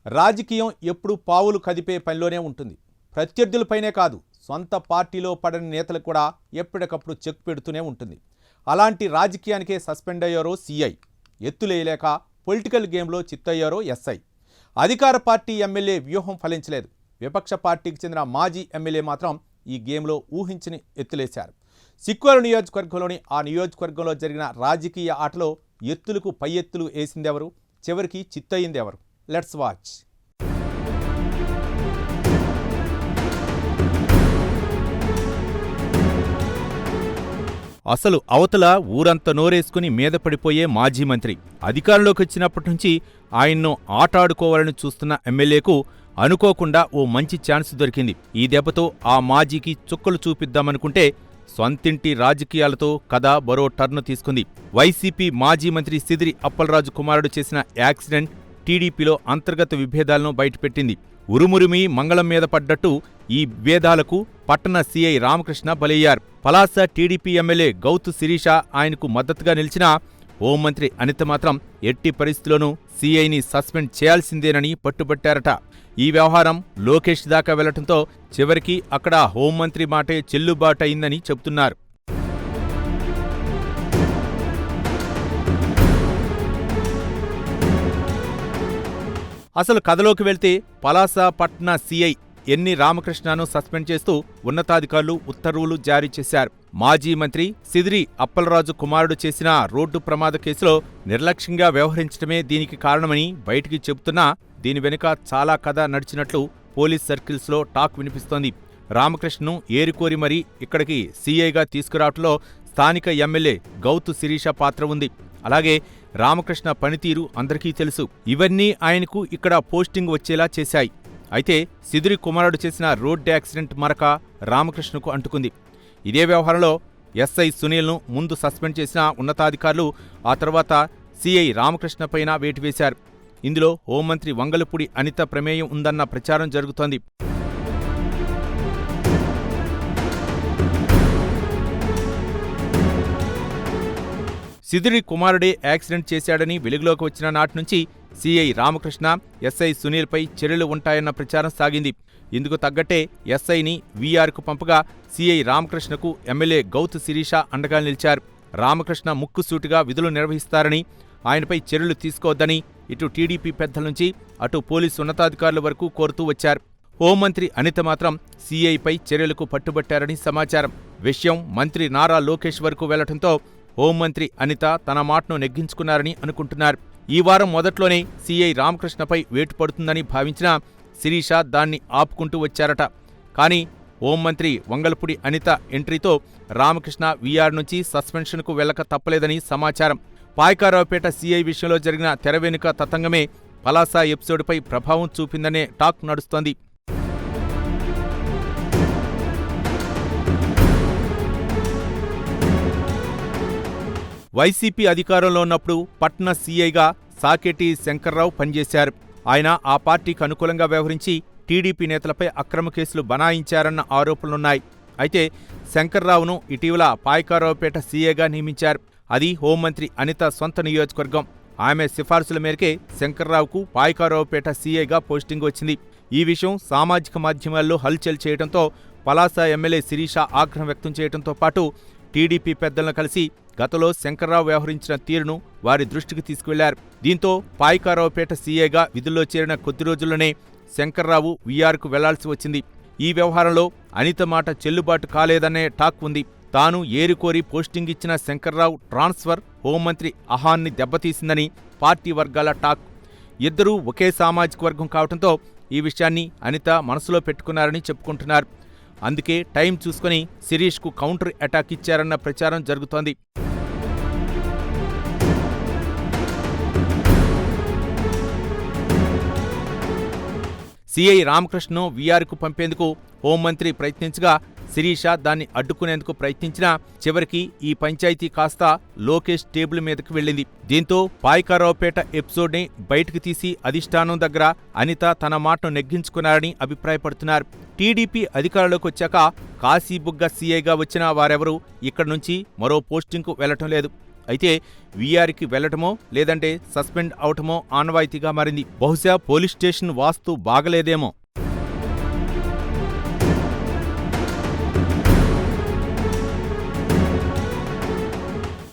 రాజకీయం ఎప్పుడు పావులు కదిపే పనిలోనే ఉంటుంది. ప్రత్యర్థులపైనే కాదు, సొంత పార్టీలో పడని నేతలకు కూడా ఎప్పటికప్పుడు చెక్ పెడుతూనే ఉంటుంది. అలాంటి రాజకీయానికే సస్పెండ్ అయ్యారో సిఐ, ఎత్తులేయలేక పొలిటికల్ గేమ్లో చిత్తయ్యారో ఎస్ఐ. అధికార పార్టీ ఎమ్మెల్యే వ్యూహం ఫలించలేదు. విపక్ష పార్టీకి చెందిన మాజీ ఎమ్మెల్యే మాత్రం ఈ గేమ్లో ఊహించని ఎత్తులేశారు. సిక్కోలు నియోజకవర్గంలోని ఆ నియోజకవర్గంలో జరిగిన రాజకీయ ఆటలో ఎత్తులకు పై ఎత్తులు వేసిందెవరు, చివరికి చిత్తయిందెవరు? Let's watch. అసలు అవతల ఊరంతా నోరేసుకుని మీద పడిపోయే మాజీ మంత్రి, అధికారంలోకి వచ్చినప్పటి నుంచి ఆయన్ను ఆటాడుకోవాలని చూస్తున్న ఎమ్మెల్యేకు అనుకోకుండా ఓ మంచి ఛాన్స్ దొరికింది. ఈ దెబ్బతో ఆ మాజీకి చుక్కలు చూపిద్దామనుకుంటే సొంతింటి రాజకీయాలతో కథ మరో టర్న్ తీసుకుంది. వైసీపీ మాజీ మంత్రి సిదిరి అప్పలరాజు కుమారుడు చేసిన యాక్సిడెంట్ టీడీపీలో అంతర్గత విభేదాలను బయటపెట్టింది. ఉరుమురిమి మంగళం మీద పడ్డట్టు ఈ విభేదాలకు పట్టణ సీఐ రామకృష్ణ బలయ్యారు. పలాస టీడీపీ ఎమ్మెల్యే గౌతు శిరీష ఆయనకు మద్దతుగా నిలిచినా హోంమంత్రి అనిత మాత్రం ఎట్టి పరిస్థితుల్లోనూ సీఐని సస్పెండ్ చేయాల్సిందేనని పట్టుబట్టారట. ఈ వ్యవహారం లోకేష్ దాకా వెళ్లటంతో చివరికి అక్కడ హోంమంత్రి మాటే చెల్లుబాటయిందని చెబుతున్నారు. అసలు కథలోకి వెళ్తే పలాస పట్న సీఐ ఎన్ని రామకృష్ణను సస్పెండ్ చేస్తూ ఉన్నతాధికారులు ఉత్తర్వులు జారీ చేశారు. మాజీ మంత్రి సిదిరి అప్పలరాజు కుమారుడు చేసిన రోడ్డు ప్రమాద కేసులో నిర్లక్ష్యంగా వ్యవహరించడమే దీనికి కారణమని బయటికి చెబుతున్నా దీని వెనుక చాలా కథ నడిచినట్లు పోలీస్ సర్కిల్స్లో టాక్ వినిపిస్తోంది. రామకృష్ణను ఏరికోరి మరీ ఇక్కడికి సీఐగా తీసుకురావటంలో స్థానిక ఎమ్మెల్యే గౌతు శిరీష పాత్ర ఉంది. అలాగే రామకృష్ణ పనితీరు అందరికీ తెలుసు. ఇవన్నీ ఆయనకు ఇక్కడ పోస్టింగ్ వచ్చేలా చేశాయి. అయితే సిదిరి కుమారుడు చేసిన రోడ్డు యాక్సిడెంట్ మరక రామకృష్ణకు అంటుకుంది. ఇదే వ్యవహారంలో ఎస్ఐ సునీల్ను ముందు సస్పెండ్ చేసిన ఉన్నతాధికారులు ఆ తర్వాత సీఐ రామకృష్ణపైన వేటు వేశారు. ఇందులో హోంమంత్రి వంగలపూడి అనిత ప్రమేయం ఉందన్న ప్రచారం జరుగుతోంది. సిదిరి కుమారుడే యాక్సిడెంట్ చేశాడని వెలుగులోకి వచ్చిన నాటి నుంచి సీఐ రామకృష్ణ, ఎస్ఐ సునీల్పై చర్యలు ఉంటాయన్న ప్రచారం సాగింది. ఇందుకు తగ్గట్టే ఎస్ఐని వీఆర్కు పంపగా సీఐ రామకృష్ణకు ఎమ్మెల్యే గౌతు శిరీష అండగా నిలిచారు. రామకృష్ణ ముక్కుసూటిగా విధులు నిర్వహిస్తారని, ఆయనపై చర్యలు తీసుకోవద్దని ఇటు టీడీపీ పెద్దల నుంచి అటు పోలీసు ఉన్నతాధికారుల వరకు కోరుతూ వచ్చారు. హోంమంత్రి అనిత మాత్రం సీఐపై చర్యలకు పట్టుబట్టారని సమాచారం. విషయం మంత్రి నారా లోకేష్ వరకు వెళ్లటంతో హోంమంత్రి అనిత తన మాటను నెగ్గించుకున్నారని అనుకుంటున్నారు. ఈ వారం మొదట్లోనే సీఐ రామకృష్ణపై వేటు పడుతుందని భావించిన శిరీష దాన్ని ఆపుకుంటూ వచ్చారట. కానీ హోంమంత్రి వంగలపూడి అనిత ఎంట్రీతో రామకృష్ణ వీఆర్ నుంచి సస్పెన్షన్కు వెళ్లక తప్పలేదని సమాచారం. పాయకారావుపేట సీఐ విషయంలో జరిగిన తెరవెనుక తతంగమే పలాస ఎపిసోడ్పై ప్రభావం చూపిందనే టాక్ నడుస్తోంది. వైసీపీ అధికారంలో ఉన్నప్పుడు పట్న సీఐగా సాకేటి శంకర్రావు పనిచేశారు. ఆయన ఆ పార్టీకి అనుకూలంగా వ్యవహరించి టీడీపీ నేతలపై అక్రమ కేసులు బనాయించారన్న ఆరోపణలున్నాయి. అయితే శంకర్రావును ఇటీవల పాయకారావుపేట సీఐగా నియమించారు. అది హోంమంత్రి అనిత సొంత నియోజకవర్గం. ఆమె సిఫార్సుల మేరకే శంకర్రావుకు పాయకారావుపేట సీఐగా పోస్టింగ్ వచ్చింది. ఈ విషయం సామాజిక మాధ్యమాల్లో హల్చల్ చేయడంతో పలాస ఎమ్మెల్యే శిరీష ఆగ్రహం వ్యక్తం చేయడంతో పాటు టీడీపీ పెద్దలను కలిసి గతంలో శంకర్రావు వ్యవహరించిన తీరును వారి దృష్టికి తీసుకువెళ్లారు. దీంతో పాయకారావుపేట సీఐగా విధుల్లో చేరిన కొద్ది రోజుల్లోనే శంకర్రావు వీఆర్కు వెళ్లాల్సి వచ్చింది. ఈ వ్యవహారంలో అనిత మాట చెల్లుబాటు కాలేదనే టాక్ ఉంది. తాను ఏరికోరి పోస్టింగ్ ఇచ్చిన శంకర్రావు ట్రాన్స్ఫర్ హోంమంత్రి అహాన్ని దెబ్బతీసిందని పార్టీ వర్గాల టాక్. ఇద్దరూ ఒకే సామాజిక వర్గం కావడంతో ఈ విషయాన్ని అనిత మనసులో పెట్టుకున్నారని చెప్పుకుంటున్నారు. అందుకే టైం చూసుకుని శిరీష్కు కౌంటర్ అటాక్ ఇచ్చారన్న ప్రచారం జరుగుతోంది. సీఐ రామకృష్ణను వీఆర్కు పంపేందుకు హోంమంత్రి ప్రయత్నించగా శిరీష దాన్ని అడ్డుకునేందుకు ప్రయత్నించినా చివరికి ఈ పంచాయతీ కాస్త లోకేష్ టేబుల్ మీదకు వెళ్లింది. దీంతో పాయకారావుపేట ఎపిసోడ్ని బయటకు తీసి అధిష్టానం దగ్గర అనిత తన మాటను నెగ్గించుకున్నారని అభిప్రాయపడుతున్నారు. టీడీపీ అధికారంలోకి వచ్చాక కాశీబుగ్గ సీఐగా వచ్చిన వారెవరూ ఇక్కడి నుంచి మరో పోస్టింగ్కు వెళ్లటం లేదు. అయితే వీఆర్కి వెళ్లటమో లేదంటే సస్పెండ్ అవటమో ఆనవాయితీగా మారింది. బహుశా పోలీస్ స్టేషన్ వాస్తు బాగలేదేమో.